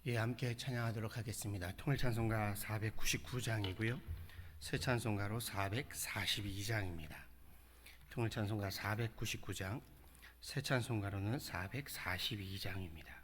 예, 함께 찬양하도록 하겠습니다. 통일찬송가 499장이고요. 새찬송가로 442장입니다. 통일찬송가 499장, 새찬송가로는 442장입니다.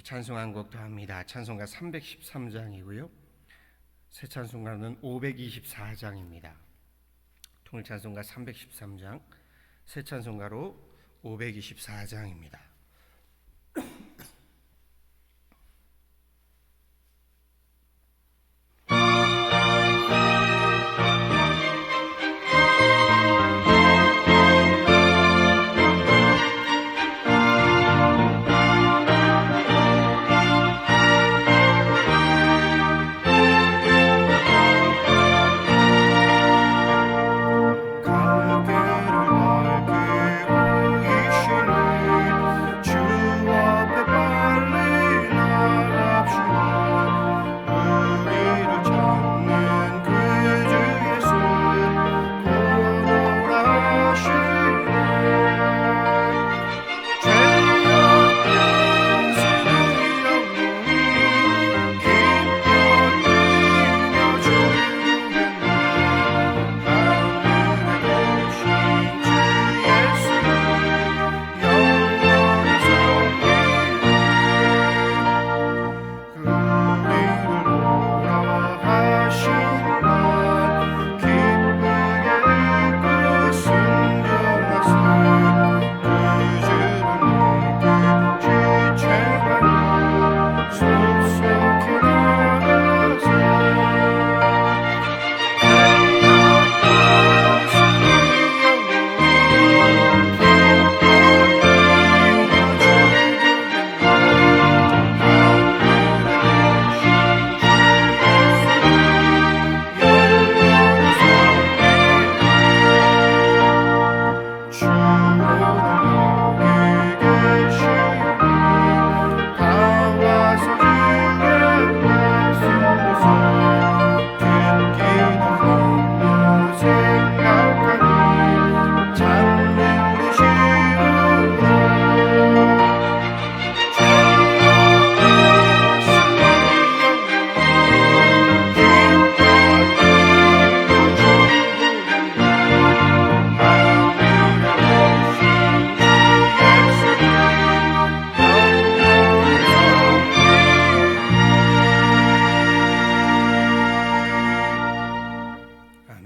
찬송 한 곡 더 합니다. 찬송가 313장이고요. 새 찬송가는 524장입니다. 통일 찬송가 313장, 새 찬송가로 524장입니다. 갈개를 밝히고 계시는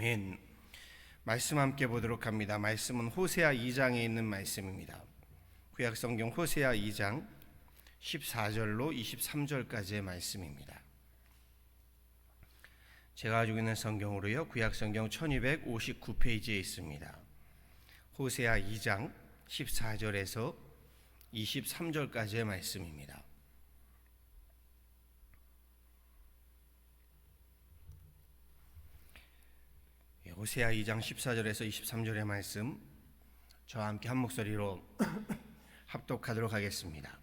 아멘. 말씀 함께 보도록 합니다. 말씀은 호세아 2장에 있는 말씀입니다. 구약성경 호세아 2장 14절로 23절까지의 말씀입니다. 제가 가지고 있는 성경으로요, 구약성경 1259페이지에 있습니다. 호세아 2장 14절에서 23절까지의 말씀입니다. 호세아 2장 14절에서 23절의 말씀, 저와 함께 한 목소리로 합독하도록 하겠습니다.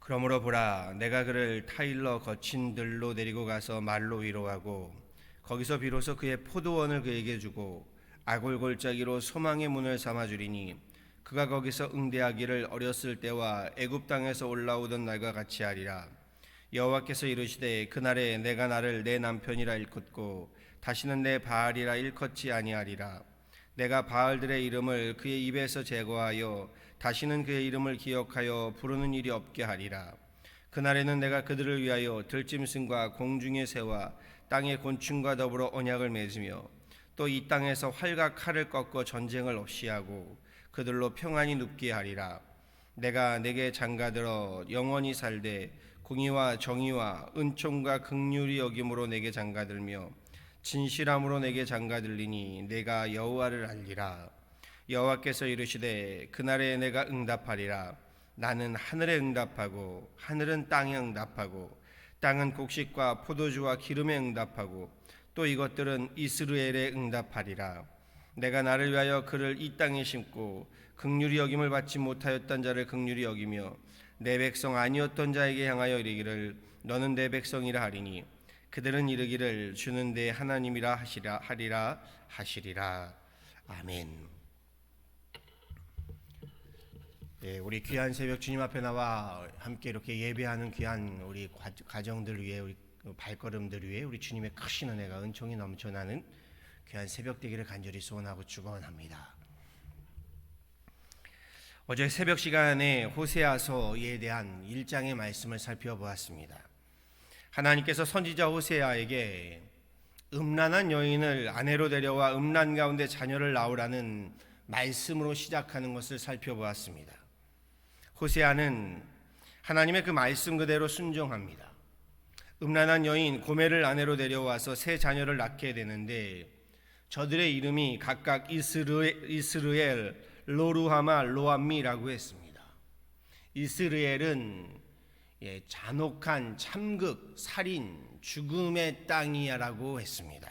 그러므로 보라, 내가 그를 타일러 거친 들로 데리고 가서 말로 위로하고 거기서 비로소 그의 포도원을 그에게 주고 아골골짜기로 소망의 문을 삼아주리니 그가 거기서 응대하기를 어렸을 때와 애굽 땅에서 올라오던 날과 같이 하리라. 여호와께서 이르시되 그날에 내가 나를 내 남편이라 일컫고 다시는 내 바알이라 일컫지 아니하리라. 내가 바알들의 이름을 그의 입에서 제거하여 다시는 그의 이름을 기억하여 부르는 일이 없게 하리라. 그날에는 내가 그들을 위하여 들짐승과 공중의 새와 땅의 곤충과 더불어 언약을 맺으며 또 이 땅에서 활과 칼을 꺾어 전쟁을 없이 하고 그들로 평안히 눕게 하리라. 내가 내게 장가들어 영원히 살되 공의와 정의와 은총과 긍휼이 여김으로 내게 장가들며 진실함으로 내게 장가들리니 내가 여호와를 알리라. 여호와께서 이르시되 그날에 내가 응답하리라. 나는 하늘에 응답하고 하늘은 땅에 응답하고 땅은 곡식과 포도주와 기름에 응답하고 또 이것들은 이스라엘에 응답하리라. 내가 나를 위하여 그를 이 땅에 심고 긍휼히 여김을 받지 못하였던 자를 긍휼히 여기며 내 백성 아니었던 자에게 향하여 이르기를 너는 내 백성이라 하리니 그들은 이르기를 주는 내 하나님이라 하시리라. 아멘. 네, 우리 귀한 새벽 주님 앞에 나와 함께 이렇게 예배하는 귀한 우리 가정들 위해, 우리 발걸음들 위해 우리 주님의 크신 은혜가 은총이 넘쳐나는 귀한 새벽 되기를 간절히 소원하고 축원합니다. 어제 새벽 시간에 호세아서에 대한 1장의 말씀을 살펴보았습니다. 하나님께서 선지자 호세아에게 음란한 여인을 아내로 데려와 음란 가운데 자녀를 낳으라는 말씀으로 시작하는 것을 살펴보았습니다. 호세아는 하나님의 그 말씀 그대로 순종합니다. 음란한 여인 고멜을 아내로 데려와서 세 자녀를 낳게 되는데 저들의 이름이 각각 이스르엘, 로루하마, 로암미라고 했습니다. 이스라엘은 잔혹한 참극, 살인, 죽음의 땅이야라고 했습니다.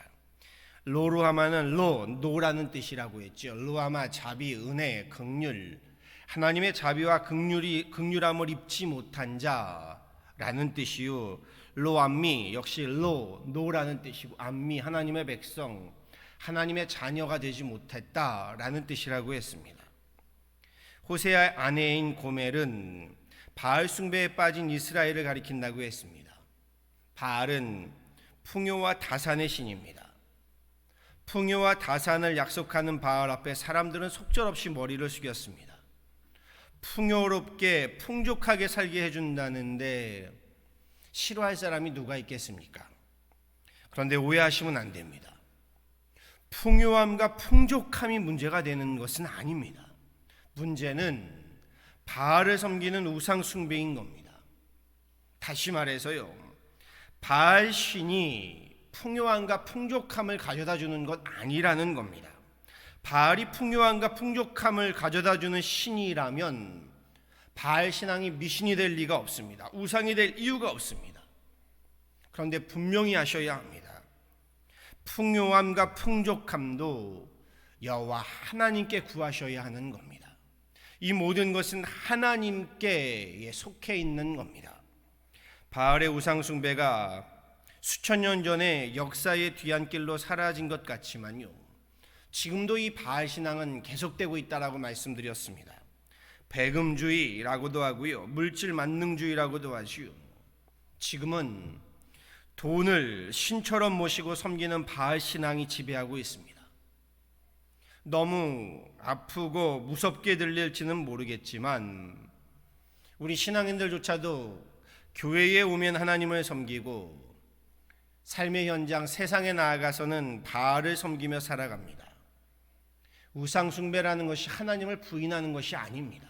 로루하마는 노라는 뜻이라고 했죠. 로하마, 자비, 은혜, 긍휼, 하나님의 자비와 긍휼함을 입지 못한 자라는 뜻이요. 로암미 역시 노라는 뜻이고 암미, 하나님의 백성, 하나님의 자녀가 되지 못했다라는 뜻이라고 했습니다. 호세아의 아내인 고멜은 바알 숭배에 빠진 이스라엘을 가리킨다고 했습니다. 바알은 풍요와 다산의 신입니다. 풍요와 다산을 약속하는 바알 앞에 사람들은 속절없이 머리를 숙였습니다. 풍요롭게 풍족하게 살게 해준다는데 싫어할 사람이 누가 있겠습니까? 그런데 오해하시면 안 됩니다. 풍요함과 풍족함이 문제가 되는 것은 아닙니다. 문제는 바알을 섬기는 우상 숭배인 겁니다. 다시 말해서요, 바알 신이 풍요함과 풍족함을 가져다 주는 것 아니라는 겁니다. 바알이 풍요함과 풍족함을 가져다 주는 신이라면 바알 신앙이 미신이 될 리가 없습니다. 우상이 될 이유가 없습니다. 그런데 분명히 아셔야 합니다. 풍요함과 풍족함도 여호와 하나님께 구하셔야 하는 겁니다. 이 모든 것은 하나님께 속해 있는 겁니다. 바알의 우상 숭배가 수천 년 전에 역사의 뒤안길로 사라진 것 같지만요, 지금도 이 바알 신앙은 계속되고 있다라고 말씀드렸습니다. 배금주의라고도 하고요, 물질 만능주의라고도 하지요. 지금은 돈을 신처럼 모시고 섬기는 바알 신앙이 지배하고 있습니다. 너무 아프고 무섭게 들릴지는 모르겠지만 우리 신앙인들조차도 교회에 오면 하나님을 섬기고 삶의 현장 세상에 나아가서는 바알을 섬기며 살아갑니다. 우상 숭배라는 것이 하나님을 부인하는 것이 아닙니다.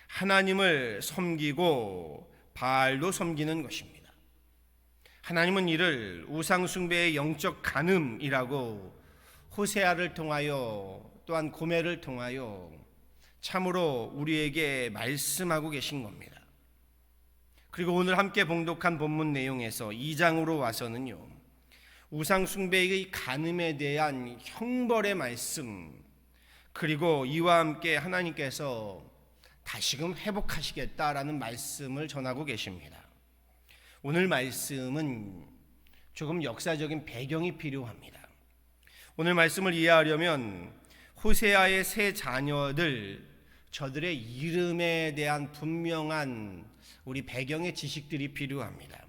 하나님을 섬기고 바알도 섬기는 것입니다. 하나님은 이를 우상 숭배의 영적 간음이라고 호세아를 통하여 또한 고멜을 통하여 참으로 우리에게 말씀하고 계신 겁니다. 그리고 오늘 함께 봉독한 본문 내용에서 2장으로 와서는요, 우상 숭배의 간음에 대한 형벌의 말씀, 그리고 이와 함께 하나님께서 다시금 회복하시겠다라는 말씀을 전하고 계십니다. 오늘 말씀은 조금 역사적인 배경이 필요합니다. 오늘 말씀을 이해하려면 호세아의 세 자녀들, 저들의 이름에 대한 분명한 우리 배경의 지식들이 필요합니다.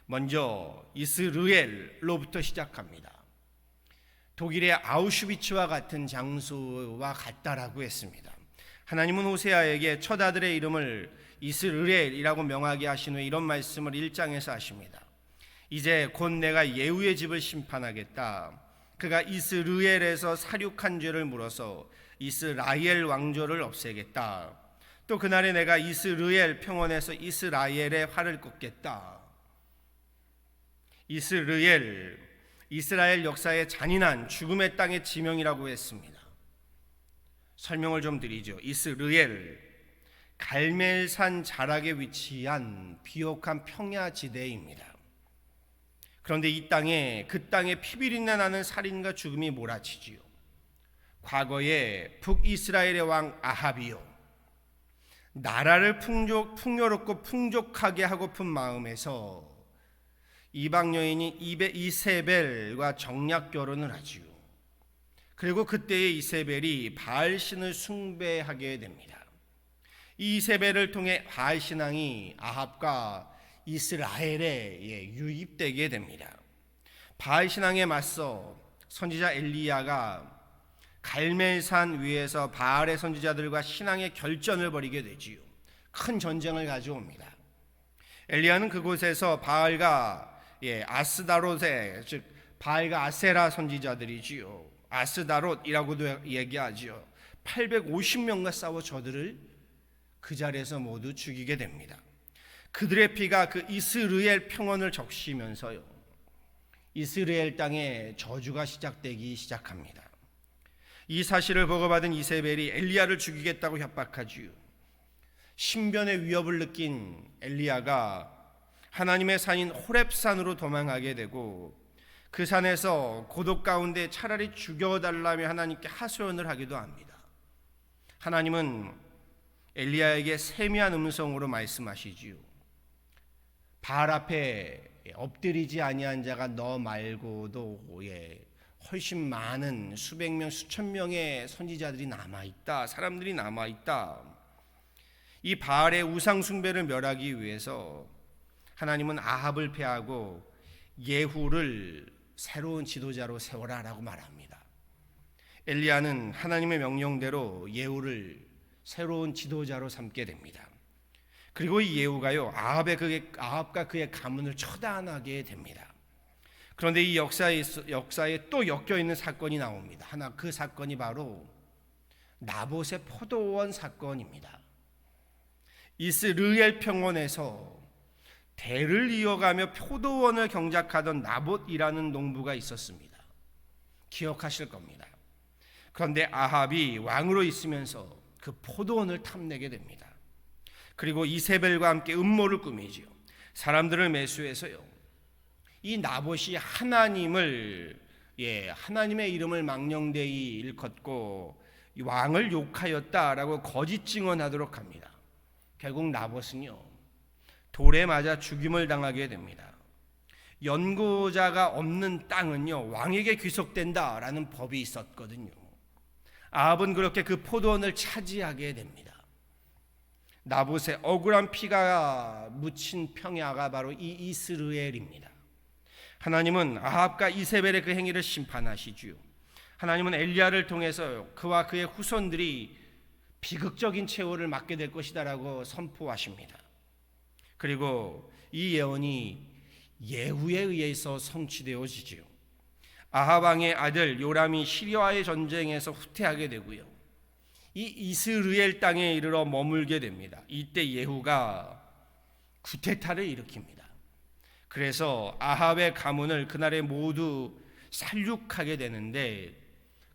먼저 이스르엘로부터 시작합니다. 독일의 아우슈비츠와 같은 장소와 같다라고 했습니다. 하나님은 호세아에게 첫 아들의 이름을 이스르엘이라고 명하게 하신 후에 이런 말씀을 1장에서 하십니다. 이제 곧 내가 예후의 집을 심판하겠다. 그가 이스르엘에서 살육한 죄를 물어서 이스라엘 왕조를 없애겠다. 또 그날에 내가 이스르엘 평원에서 이스라엘의 활을 꺾겠다. 이스라엘 역사의 잔인한 죽음의 땅의 지명이라고 했습니다. 설명을 좀 드리죠. 이스라엘, 갈멜산 자락에 위치한 비옥한 평야지대입니다. 그런데 이 땅에, 그 땅에 피비린내 나는 살인과 죽음이 몰아치지요. 과거에 북이스라엘의 왕 아합이요, 나라를 풍요롭고 풍족하게 하고픈 마음에서 이방 여인인 이세벨과 정략 결혼을 하지요. 그리고 그때의 이세벨이 바알 신을 숭배하게 됩니다. 이 이세벨을 통해 바알 신앙이 아합과 이스라엘에 유입되게 됩니다. 바알 신앙에 맞서 선지자 엘리야가 갈멜산 위에서 바알의 선지자들과 신앙의 결전을 벌이게 되지요. 큰 전쟁을 가져옵니다. 엘리야는 그곳에서 바알과 아스다롯의, 즉 바알과 아세라 선지자들이지요, 아스다롯이라고도 얘기하지요, 850명과 싸워 저들을 그 자리에서 모두 죽이게 됩니다. 그들의 피가 그 이스라엘 평원을 적시면서요, 이스라엘 땅에 저주가 시작되기 시작합니다. 이 사실을 보고받은 이세벨이 엘리야를 죽이겠다고 협박하지요. 신변의 위협을 느낀 엘리야가 하나님의 산인 호렙산으로 도망하게 되고, 그 산에서 고독 가운데 차라리 죽여달라며 하나님께 하소연을 하기도 합니다. 하나님은 엘리야에게 세미한 음성으로 말씀하시지요. 바알 앞에 엎드리지 아니한 자가 너 말고도 훨씬 많은 수백 명, 수천 명의 선지자들이 남아있다. 사람들이 남아있다. 이 바알의 우상 숭배를 멸하기 위해서 하나님은 아합을 패하고 예후를 새로운 지도자로 세워라라고 말합니다. 엘리야는 하나님의 명령대로 예후를 새로운 지도자로 삼게 됩니다. 그리고 이 예후가요, 아합과 그의 가문을 처단하게 됩니다. 그런데 이 역사에 또 엮여 있는 사건이 나옵니다. 그 사건이 바로 나봇의 포도원 사건입니다. 이스라엘 평원에서 대를 이어가며 포도원을 경작하던 나봇이라는 농부가 있었습니다. 기억하실 겁니다. 그런데 아합이 왕으로 있으면서 그 포도원을 탐내게 됩니다. 그리고 이세벨과 함께 음모를 꾸미지요. 사람들을 매수해서요, 이 나봇이 하나님의 이름을 망령되이 일컫고 왕을 욕하였다라고 거짓 증언하도록 합니다. 결국 나봇은요, 돌에 맞아 죽임을 당하게 됩니다. 연고자가 없는 땅은요, 왕에게 귀속된다라는 법이 있었거든요. 아합은 그렇게 그 포도원을 차지하게 됩니다. 나봇의 억울한 피가 묻힌 평야가 바로 이 이스라엘입니다. 하나님은 아합과 이세벨의 그 행위를 심판하시지요. 하나님은 엘리야를 통해서 그와 그의 후손들이 비극적인 최후를 맞게 될 것이다라고 선포하십니다. 그리고 이 예언이 예후에 의해서 성취되어지지요. 아합 왕의 아들 요람이 시리아의 전쟁에서 후퇴하게 되고요. 이 이스라엘 땅에 이르러 머물게 됩니다. 이때 예후가 구테타를 일으킵니다. 그래서 아합의 가문을 그날에 모두 살육하게 되는데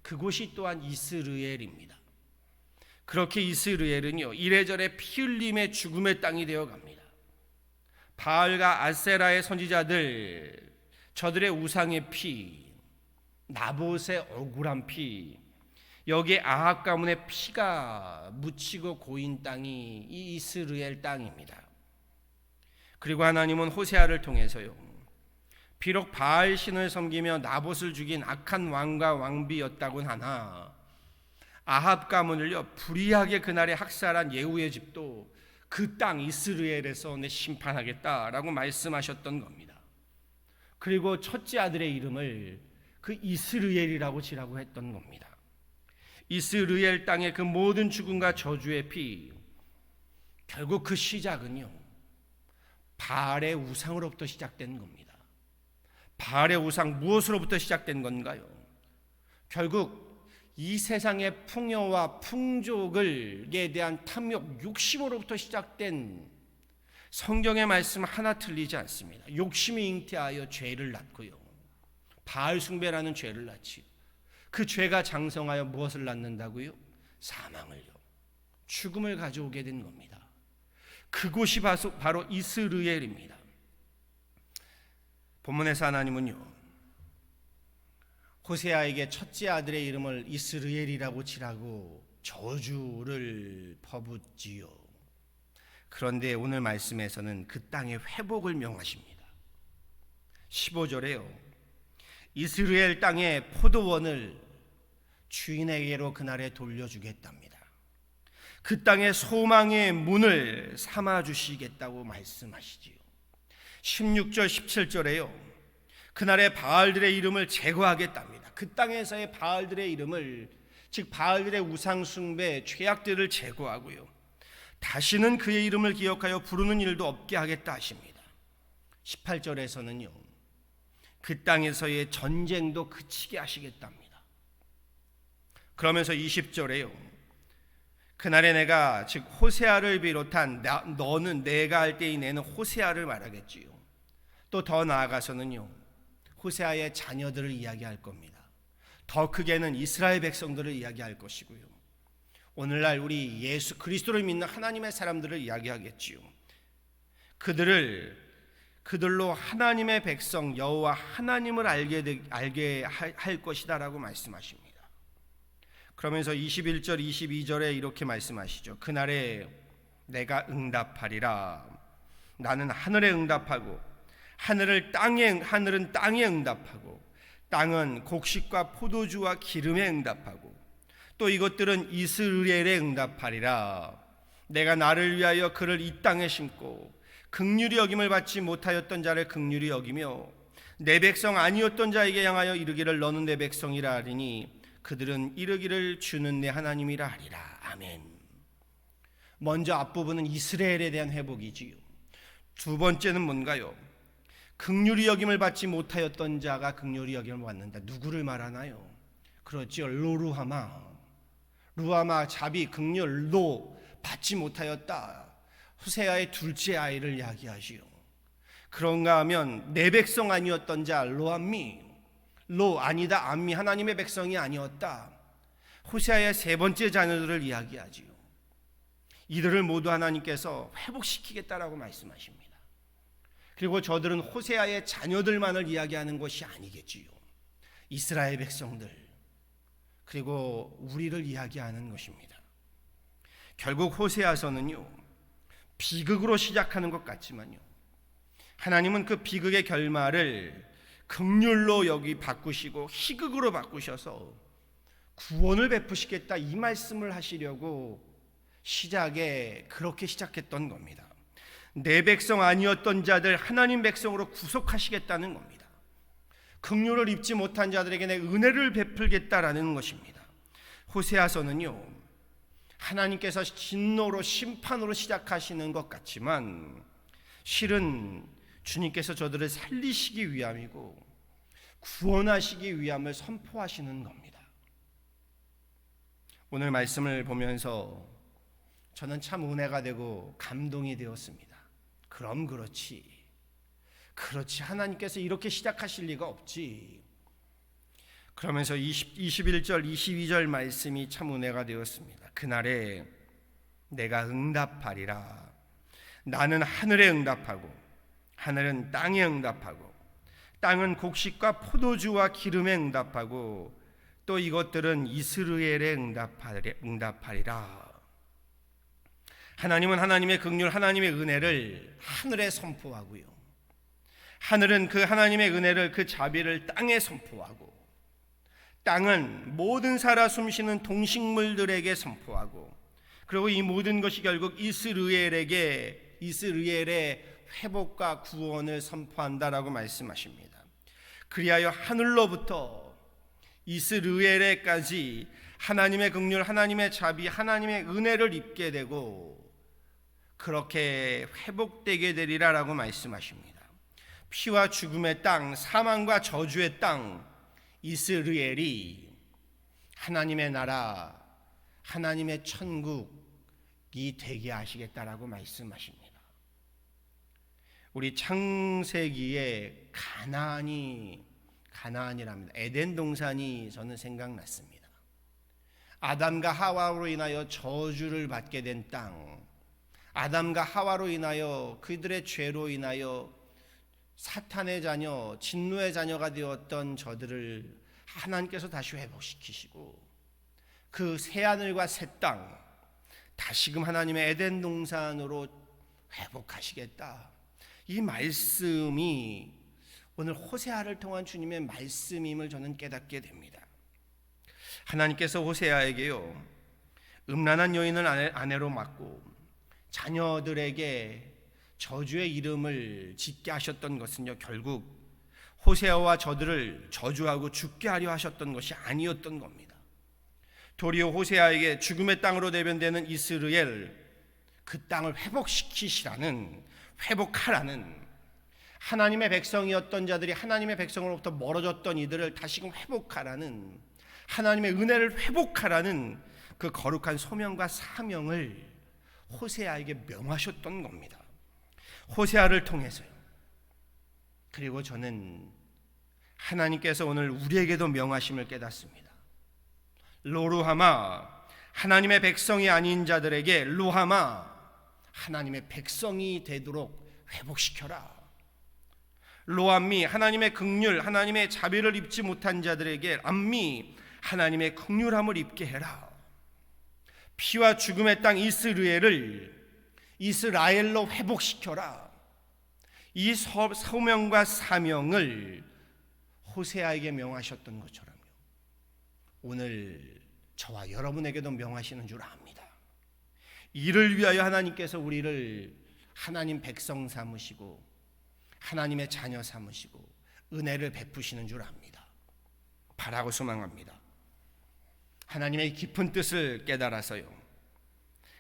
그곳이 또한 이스라엘입니다. 그렇게 이스라엘은요 이래저래 피 흘림의 죽음의 땅이 되어 갑니다. 바알과 아세라의 선지자들, 저들의 우상의 피, 나봇의 억울한 피, 여기에 아합 가문의 피가 묻히고 고인 땅이 이 이스라엘 땅입니다. 그리고 하나님은 호세아를 통해서요, 비록 바알 신을 섬기며 나봇을 죽인 악한 왕과 왕비였다곤 하나 아합 가문을요 불의하게 그날에 학살한 예후의 집도 그 땅 이스라엘에서 내 심판하겠다라고 말씀하셨던 겁니다. 그리고 첫째 아들의 이름을 그 이스라엘이라고 지라고 했던 겁니다. 이스라엘 땅의 그 모든 죽음과 저주의 피, 결국 그 시작은요 바알의 우상으로부터 시작된 겁니다. 바알의 우상, 무엇으로부터 시작된 건가요? 결국 이 세상의 풍요와 풍족에 대한 탐욕, 욕심으로부터 시작된, 성경의 말씀 하나 틀리지 않습니다. 욕심이 잉태하여 죄를 낳고요, 바알 숭배라는 죄를 낳지요. 그 죄가 장성하여 무엇을 낳는다고요? 사망을요, 죽음을 가져오게 된 겁니다. 그곳이 바로 이스라엘입니다. 본문에서 하나님은요 호세아에게 첫째 아들의 이름을 이스라엘이라고 지라고 저주를 퍼붓지요. 그런데 오늘 말씀에서는 그 땅의 회복을 명하십니다. 15절에요 이스라엘 땅의 포도원을 주인에게로 그날에 돌려주겠답니다. 그 땅의 소망의 문을 삼아주시겠다고 말씀하시지요. 16절 17절에요 그날의 바알들의 이름을 제거하겠답니다. 그 땅에서의 바알들의 이름을, 즉 바알들의 우상 숭배 죄악들을 제거하고요, 다시는 그의 이름을 기억하여 부르는 일도 없게 하겠다 하십니다. 18절에서는요 그 땅에서의 전쟁도 그치게 하시겠답니다. 그러면서 20절에요 그날에 내가, 즉 호세아를 비롯한 너는 내가 할 때의 내는 호세아를 말하겠지요. 또 더 나아가서는요 호세아의 자녀들을 이야기할 겁니다. 더 크게는 이스라엘 백성들을 이야기할 것이고요, 오늘날 우리 예수 그리스도를 믿는 하나님의 사람들을 이야기하겠지요. 그들로 하나님의 백성 여호와 하나님을 알게 할 것이다라고 말씀하십니다. 그러면서 21절 22절에 이렇게 말씀하시죠. 그날에 내가 응답하리라. 나는 하늘에 응답하고 하늘은 땅에 응답하고 땅은 곡식과 포도주와 기름에 응답하고 또 이것들은 이스라엘에 응답하리라. 내가 나를 위하여 그를 이 땅에 심고 긍휼히 여김을 받지 못하였던 자를 긍휼히 여기며 내 백성 아니었던 자에게 향하여 이르기를 너는 내 백성이라 하리니 그들은 이르기를 주는 내 하나님이라 하리라. 아멘. 먼저 앞부분은 이스라엘에 대한 회복이지요. 두 번째는 뭔가요? 긍휼히 여김을 받지 못하였던 자가 긍휼히 여김을 받는다. 누구를 말하나요? 그렇죠. 루하마 자비 긍휼로 받지 못하였다. 호세아의 둘째 아이를 이야기하시오. 그런가 하면 내 백성 아니었던 자 로암미, 아니다 암미, 하나님의 백성이 아니었다. 호세아의 세 번째 자녀들을 이야기하지요. 이들을 모두 하나님께서 회복시키겠다라고 말씀하십니다. 그리고 저들은 호세아의 자녀들만을 이야기하는 것이 아니겠지요. 이스라엘 백성들, 그리고 우리를 이야기하는 것입니다. 결국 호세아서는요 비극으로 시작하는 것 같지만요 하나님은 그 비극의 결말을 긍휼로 바꾸시고 희극으로 바꾸셔서 구원을 베푸시겠다, 이 말씀을 하시려고 시작에 그렇게 시작했던 겁니다. 내 백성 아니었던 자들 하나님 백성으로 구속하시겠다는 겁니다. 긍휼을 입지 못한 자들에게 내 은혜를 베풀겠다라는 것입니다. 호세아서는요 하나님께서 진노로 심판으로 시작하시는 것 같지만 실은 주님께서 저들을 살리시기 위함이고 구원하시기 위함을 선포하시는 겁니다. 오늘 말씀을 보면서 저는 참 은혜가 되고 감동이 되었습니다. 그럼 그렇지 하나님께서 이렇게 시작하실 리가 없지. 그러면서 21절 22절 말씀이 참 은혜가 되었습니다. 그날에 내가 응답하리라. 나는 하늘에 응답하고 하늘은 땅에 응답하고 땅은 곡식과 포도주와 기름에 응답하고 또 이것들은 이스라엘에 응답하리라. 하나님은 하나님의 긍휼 하나님의 은혜를 하늘에 선포하고요, 하늘은 그 하나님의 은혜를 그 자비를 땅에 선포하고 땅은 모든 살아 숨쉬는 동식물들에게 선포하고 그리고 이 모든 것이 결국 이스라엘의 회복과 구원을 선포한다라고 말씀하십니다. 그리하여 하늘로부터 이스라엘에까지 하나님의 긍휼, 하나님의 자비, 하나님의 은혜를 입게 되고 그렇게 회복되게 되리라라고 말씀하십니다. 피와 죽음의 땅, 사망과 저주의 땅 이스라엘이 하나님의 나라, 하나님의 천국이 되게 하시겠다라고 말씀하십니다. 우리 창세기에 가나안이랍니다. 에덴 동산이 저는 생각났습니다. 아담과 하와로 인하여 저주를 받게 된 땅, 아담과 하와로 인하여 그들의 죄로 인하여 사탄의 자녀, 진노의 자녀가 되었던 저들을 하나님께서 다시 회복시키시고 그 새하늘과 새 땅 다시금 하나님의 에덴 동산으로 회복하시겠다. 이 말씀이 오늘 호세아를 통한 주님의 말씀임을 저는 깨닫게 됩니다. 하나님께서 호세아에게요, 음란한 여인을 아내로 맡고 자녀들에게 저주의 이름을 짓게 하셨던 것은요, 결국 호세아와 저들을 저주하고 죽게 하려 하셨던 것이 아니었던 겁니다. 도리어 호세아에게 죽음의 땅으로 대변되는 이스라엘, 그 땅을 회복하라는 하나님의 백성이었던 자들이 하나님의 백성으로부터 멀어졌던 이들을 다시금 회복하라는, 하나님의 은혜를 회복하라는 그 거룩한 소명과 사명을 호세아에게 명하셨던 겁니다. 호세아를 통해서요. 그리고 저는 하나님께서 오늘 우리에게도 명하심을 깨닫습니다. 로루하마, 하나님의 백성이 아닌 자들에게 루하마, 하나님의 백성이 되도록 회복시켜라. 로암미, 하나님의 긍휼, 하나님의 자비를 입지 못한 자들에게 암미, 하나님의 긍휼함을 입게 해라. 피와 죽음의 땅 이스라엘을 이스라엘로 회복시켜라. 이 소명과 사명을 호세아에게 명하셨던 것처럼요, 오늘 저와 여러분에게도 명하시는 줄 압니다. 이를 위하여 하나님께서 우리를 하나님 백성 삼으시고 하나님의 자녀 삼으시고 은혜를 베푸시는 줄 압니다. 바라고 소망합니다. 하나님의 깊은 뜻을 깨달아서요,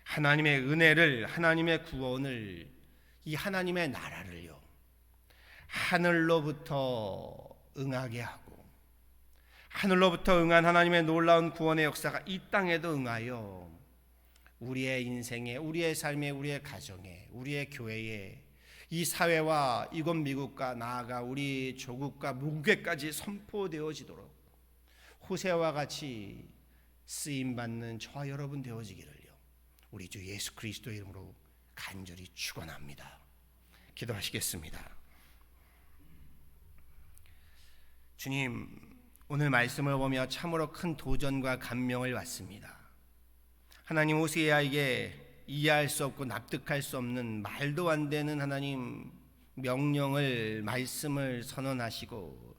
하나님의 은혜를, 하나님의 구원을, 이 하나님의 나라를요, 하늘로부터 응하게 하고 하늘로부터 응한 하나님의 놀라운 구원의 역사가 이 땅에도 응하여 우리의 인생에, 우리의 삶에, 우리의 가정에, 우리의 교회에, 이 사회와 이곳 미국과 나아가 우리 조국과 무국에까지 선포되어지도록 호세아와 같이 쓰임받는 저와 여러분 되어지기를요, 우리 주 예수 그리스도의 이름으로 간절히 축원합니다. 기도하시겠습니다. 주님, 오늘 말씀을 보며 참으로 큰 도전과 감명을 받습니다. 하나님, 호세아에게 이해할 수 없고 납득할 수 없는 말도 안 되는 하나님 명령을, 말씀을 선언하시고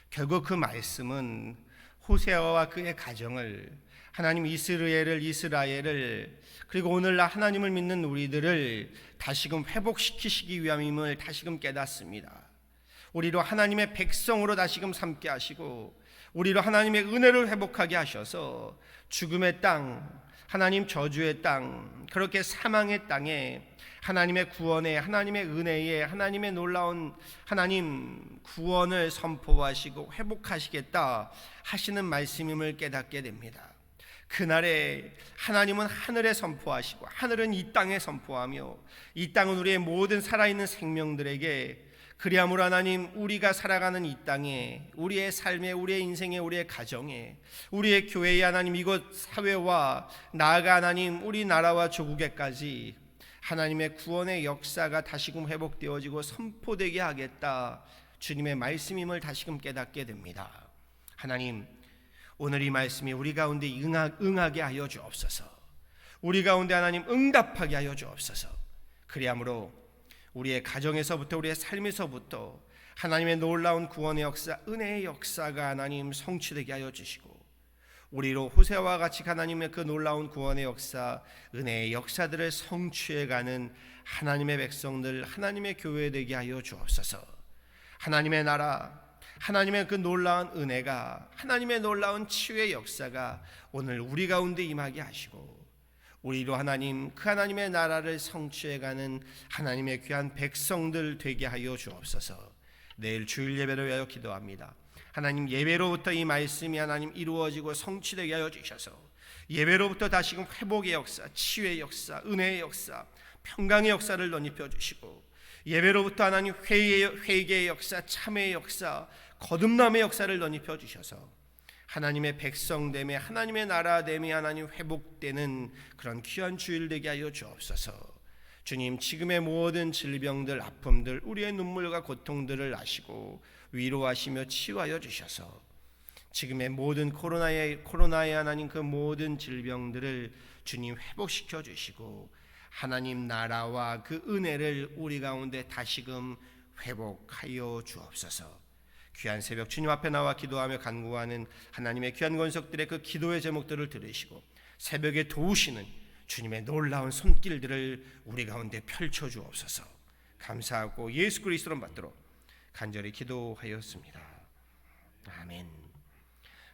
결국 그 말씀은 호세아와 그의 가정을, 하나님 이스라엘을 그리고 오늘날 하나님을 믿는 우리들을 다시금 회복시키시기 위함임을 다시금 깨닫습니다. 우리로 하나님의 백성으로 다시금 삼게 하시고 우리로 하나님의 은혜를 회복하게 하셔서 죽음의 땅, 하나님 저주의 땅, 그렇게 사망의 땅에 하나님의 구원에, 하나님의 은혜에, 하나님의 놀라운 하나님 구원을 선포하시고 회복하시겠다 하시는 말씀임을 깨닫게 됩니다. 그날에 하나님은 하늘에 선포하시고 하늘은 이 땅에 선포하며 이 땅은 우리의 모든 살아있는 생명들에게, 그리함으로 하나님 우리가 살아가는 이 땅에, 우리의 삶에, 우리의 인생에, 우리의 가정에, 우리의 교회에, 하나님 이곳 사회와 나아가 하나님 우리나라와 조국에까지 하나님의 구원의 역사가 다시금 회복되어지고 선포되게 하겠다, 주님의 말씀임을 다시금 깨닫게 됩니다. 하나님, 오늘 이 말씀이 우리 가운데 응하게 하여 주옵소서. 우리 가운데 하나님 응답하게 하여 주옵소서. 그리함으로 우리의 가정에서부터, 우리의 삶에서부터 하나님의 놀라운 구원의 역사, 은혜의 역사가 하나님 성취되게 하여 주시고, 우리로 호세아와 같이 하나님의 그 놀라운 구원의 역사, 은혜의 역사들을 성취해가는 하나님의 백성들, 하나님의 교회 되게 하여 주옵소서. 하나님의 나라, 하나님의 그 놀라운 은혜가, 하나님의 놀라운 치유의 역사가 오늘 우리 가운데 임하게 하시고, 우리로 하나님, 그 하나님의 나라를 성취해가는 하나님의 귀한 백성들 되게 하여 주옵소서. 내일 주일 예배를 위하여 기도합니다. 하나님, 예배로부터 이 말씀이 하나님 이루어지고 성취되게 하여 주셔서 예배로부터 다시금 회복의 역사, 치유의 역사, 은혜의 역사, 평강의 역사를 덧입혀 주시고, 예배로부터 하나님 회개의 역사, 참회의 역사, 거듭남의 역사를 덧입혀 주셔서 하나님의 백성됨에, 하나님의 나라됨이 하나님 회복되는 그런 귀한 주일 되게 하여 주옵소서. 주님, 지금의 모든 질병들, 아픔들, 우리의 눈물과 고통들을 아시고 위로하시며 치유하여 주셔서 지금의 모든 코로나의 하나님 그 모든 질병들을 주님 회복시켜 주시고, 하나님 나라와 그 은혜를 우리 가운데 다시금 회복하여 주옵소서. 귀한 새벽 주님 앞에 나와 기도하며 간구하는 하나님의 귀한 권속들의 그 기도의 제목들을 들으시고, 새벽에 도우시는 주님의 놀라운 손길들을 우리 가운데 펼쳐 주옵소서. 감사하고 예수 그리스도로 받도록 간절히 기도하였습니다. 아멘.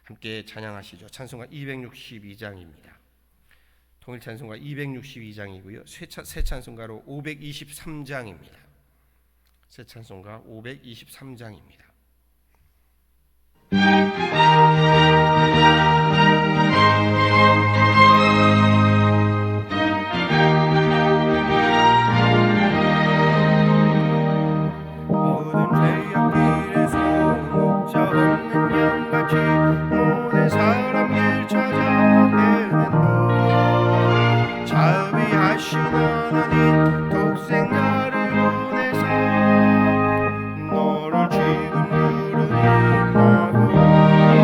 함께 찬양하시죠. 찬송가 262장입니다. 통일 찬송가 262장이고요. 새 찬송가로 523장입니다. 새 찬송가 523장입니다. 너를 지금 부르니 나도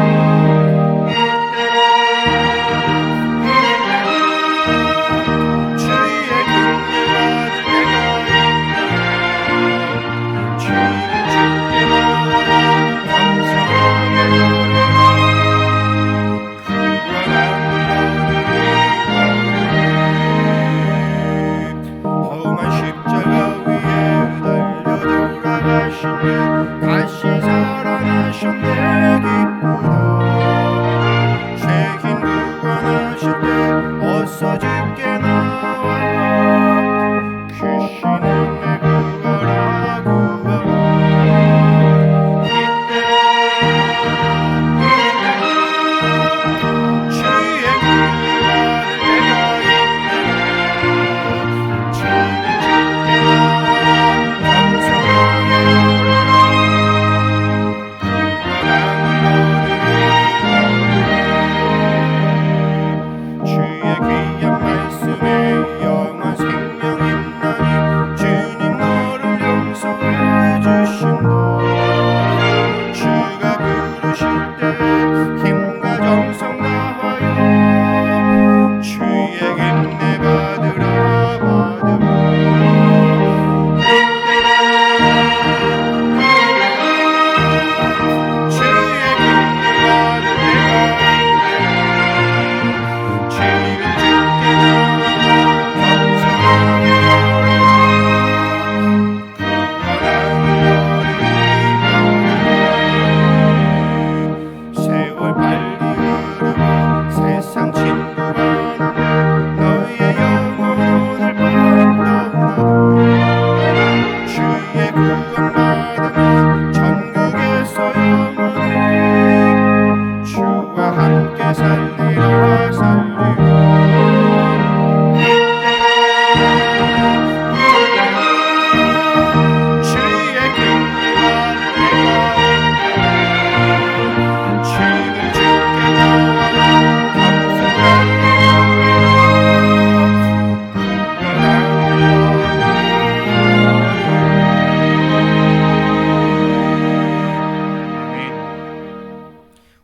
살리라 살리라 주의 그만 내가 주는 주께 나와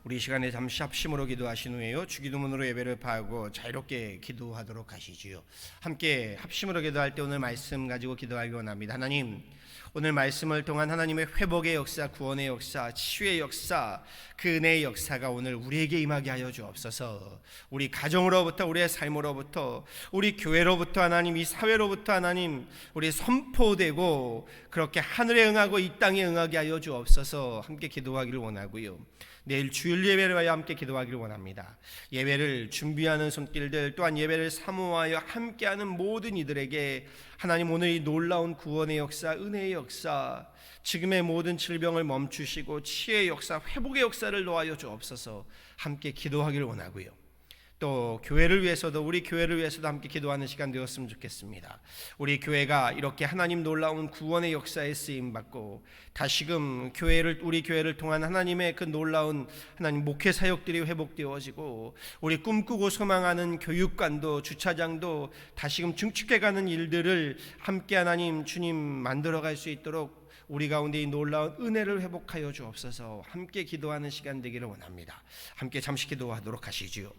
우리 시간에 잠시 합심으로 기도하신 후에요 주기도문으로 예배를 파하고 자유롭게 기도하도록 하시지요. 함께 합심으로 기도할 때 오늘 말씀 가지고 기도하기 원합니다. 하나님, 오늘 말씀을 통한 하나님의 회복의 역사, 구원의 역사, 치유의 역사, 그 은혜의 역사가 오늘 우리에게 임하게 하여 주옵소서. 우리 가정으로부터, 우리의 삶으로부터, 우리 교회로부터 하나님, 이 사회로부터 하나님, 우리 선포되고 그렇게 하늘에 응하고 이 땅에 응하게 하여 주옵소서. 함께 기도하기를 원하고요. 내일 주일 예배를 위하여 함께 기도하기를 원합니다. 예배를 준비하는 손길들, 또한 예배를 사모하여 함께하는 모든 이들에게 하나님 오늘 이 놀라운 구원의 역사, 은혜의 역사, 지금의 모든 질병을 멈추시고 치유의 역사, 회복의 역사를 놓아여 주옵소서. 함께 기도하기를 원하고요. 또 교회를 위해서도, 우리 교회를 위해서도 함께 기도하는 시간 되었으면 좋겠습니다. 우리 교회가 이렇게 하나님 놀라운 구원의 역사에 쓰임받고 다시금 우리 교회를 통한 하나님의 그 놀라운 하나님 목회 사역들이 회복되어지고 우리 꿈꾸고 소망하는 교육관도 주차장도 다시금 증축해가는 일들을 함께 하나님 주님 만들어갈 수 있도록 우리 가운데 이 놀라운 은혜를 회복하여 주옵소서. 함께 기도하는 시간 되기를 원합니다. 함께 잠시 기도하도록 하시지요.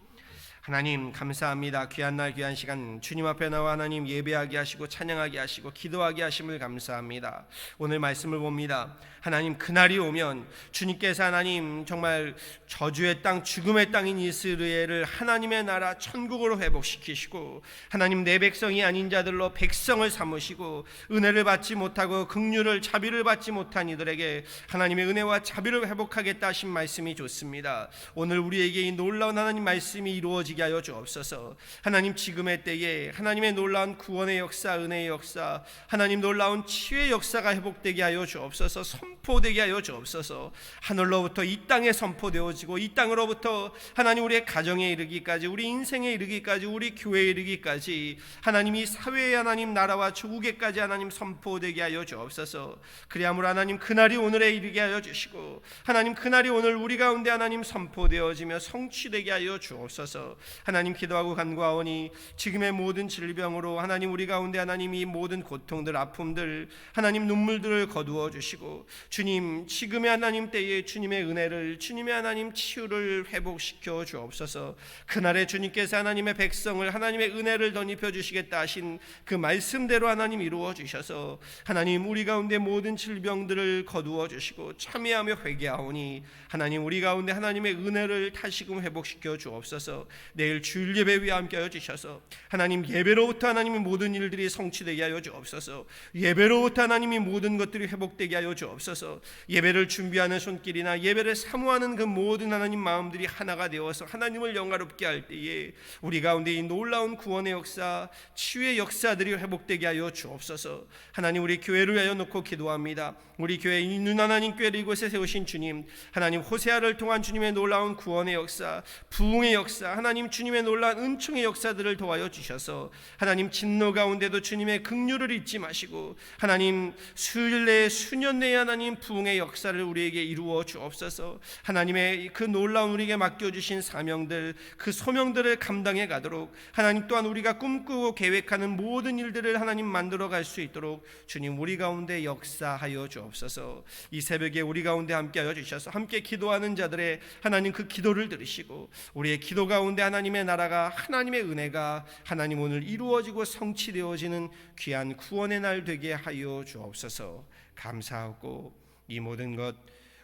하나님 감사합니다. 귀한 날 귀한 시간 주님 앞에 나와 하나님 예배하게 하시고 찬양하게 하시고 기도하게 하심을 감사합니다. 오늘 말씀을 봅니다. 하나님 그날이 오면 주님께서 하나님 정말 저주의 땅, 죽음의 땅인 이스라엘을 하나님의 나라 천국으로 회복시키시고 하나님 내 백성이 아닌 자들로 백성을 삼으시고 은혜를 받지 못하고 긍휼을 자비를 받지 못한 이들에게 하나님의 은혜와 자비를 회복하겠다 하신 말씀이 좋습니다. 오늘 우리에게 이 놀라운 하나님 말씀이 이루어지게 하여 주옵소서. 하나님 지금의 때에 하나님의 놀라운 구원의 역사, 은혜의 역사, 하나님 놀라운 치유의 역사가 회복되게 하여 주옵소서. 선포되게 하여 주옵소서. 하늘로부터 이 땅에 선포되어지고 이 땅으로부터 하나님 우리의 가정에 이르기까지, 우리 인생에 이르기까지, 우리 교회에 이르기까지 하나님이 사회의 하나님 나라와 조국에까지 하나님 선포되게 하여 주옵소서. 그리함으로 하나님 그날이 오늘에 이르게 하여 주시고 하나님 그날이 오늘 우리 가운데 하나님 선포되어지며 성취되게 하여 주옵소서. 하나님 기도하고 간구하오니 지금의 모든 질병으로 하나님 우리 가운데 하나님 이 모든 고통들, 아픔들, 하나님 눈물들을 거두어 주시고 주님 지금의 하나님 때에 주님의 은혜를, 주님의 하나님 치유를 회복시켜 주옵소서. 그날에 주님께서 하나님의 백성을 하나님의 은혜를 덧입혀 주시겠다 하신 그 말씀대로 하나님 이루어 주셔서 하나님 우리 가운데 모든 질병들을 거두어 주시고 참여하며 회개하오니 하나님 우리 가운데 하나님의 은혜를 다시금 회복시켜 주옵소서. 내일 주일 예배 위에 함께하여 주셔서 하나님 예배로부터 하나님의 모든 일들이 성취되게 하여 주옵소서. 예배로부터 하나님이 모든 것들이 회복되게 하여 주옵소서. 예배를 준비하는 손길이나 예배를 사모하는 그 모든 하나님 마음들이 하나가 되어서 하나님을 영화롭게 할 때에 우리 가운데 이 놀라운 구원의 역사, 치유의 역사들이 회복되게 하여 주옵소서. 하나님 우리 교회를 위하여 놓고 기도합니다. 우리 교회 이 눈 하나님 교회를 이곳에 세우신 주님, 하나님 호세아를 통한 주님의 놀라운 구원의 역사, 부흥의 역사, 하나님 주님의 놀라운 은총의 역사들을 도와여 주셔서 하나님 진노 가운데도 주님의 긍휼을 잊지 마시고 하나님 수일 내에 수년 내에 하나님 부흥의 역사를 우리에게 이루어 주옵소서. 하나님의 그 놀라운 우리에게 맡겨주신 사명들, 그 소명들을 감당해 가도록 하나님 또한 우리가 꿈꾸고 계획하는 모든 일들을 하나님 만들어 갈 수 있도록 주님 우리 가운데 역사하여 주옵소서. 이 새벽에 우리 가운데 함께하여 주셔서 함께 기도하는 자들의 하나님 그 기도를 들으시고 우리의 기도 가운데 하나님의 나라가, 하나님의 은혜가 하나님 오늘 이루어지고 성취되어지는 귀한 구원의 날 되게 하여 주옵소서. 감사하고 이 모든 것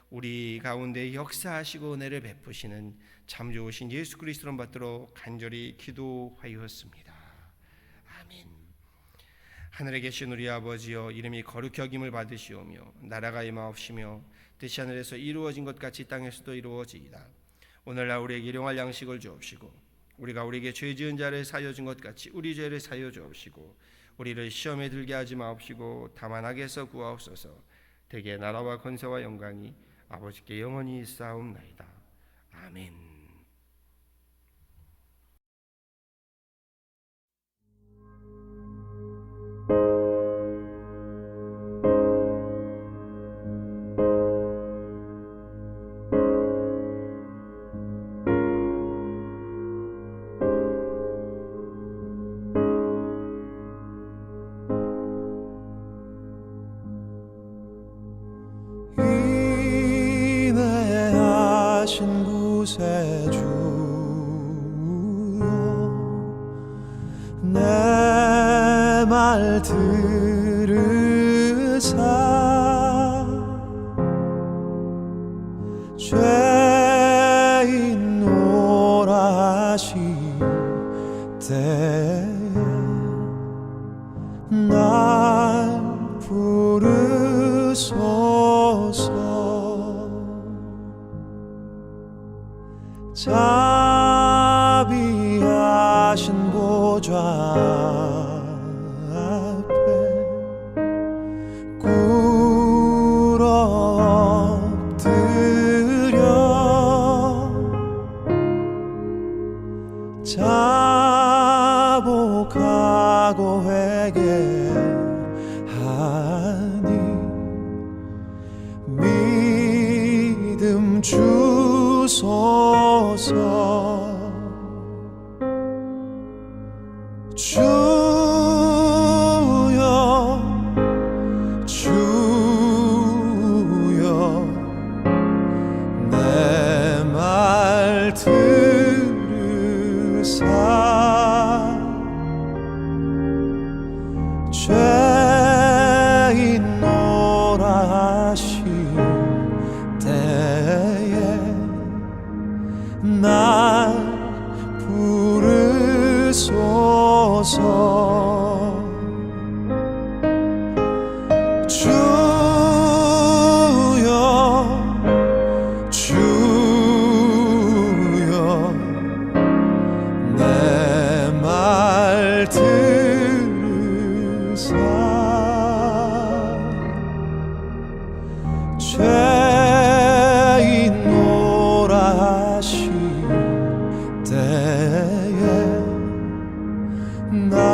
우리 가운데 역사하시고 은혜를 베푸시는 참 좋으신 예수 그리스도를 받도록 간절히 기도하였습니다. 아멘. 하늘에 계신 우리 아버지여, 이름이 거룩히 여김을 받으시오며 나라가 임하옵시며 뜻이 하늘에서 이루어진 것 같이 땅에서도 이루어지이다. 오늘날 우리에게 일용할 양식을 주옵시고 우리가 우리에게 죄 지은 자를 사하여 준 것 같이 우리 죄를 사하여 주옵시고 우리를 시험에 들게 하지 마옵시고 다만 악에서 구하옵소서. 대개 나라와 권세와 영광이 아버지께 영원히 있사옵나이다. 아멘. 내 말 들으사 죄인 오라 하실 때에 날 부르소서. 자비하신 보좌 앞에 꿇어 엎드려 자복하고 회개하니 믿음 주소서. 주여 주여 내 말 들으사 죄인 오라 하실 때에 날 부르소서. 주여 주여 내 말 들으사 죄인 오라 하실 때에 나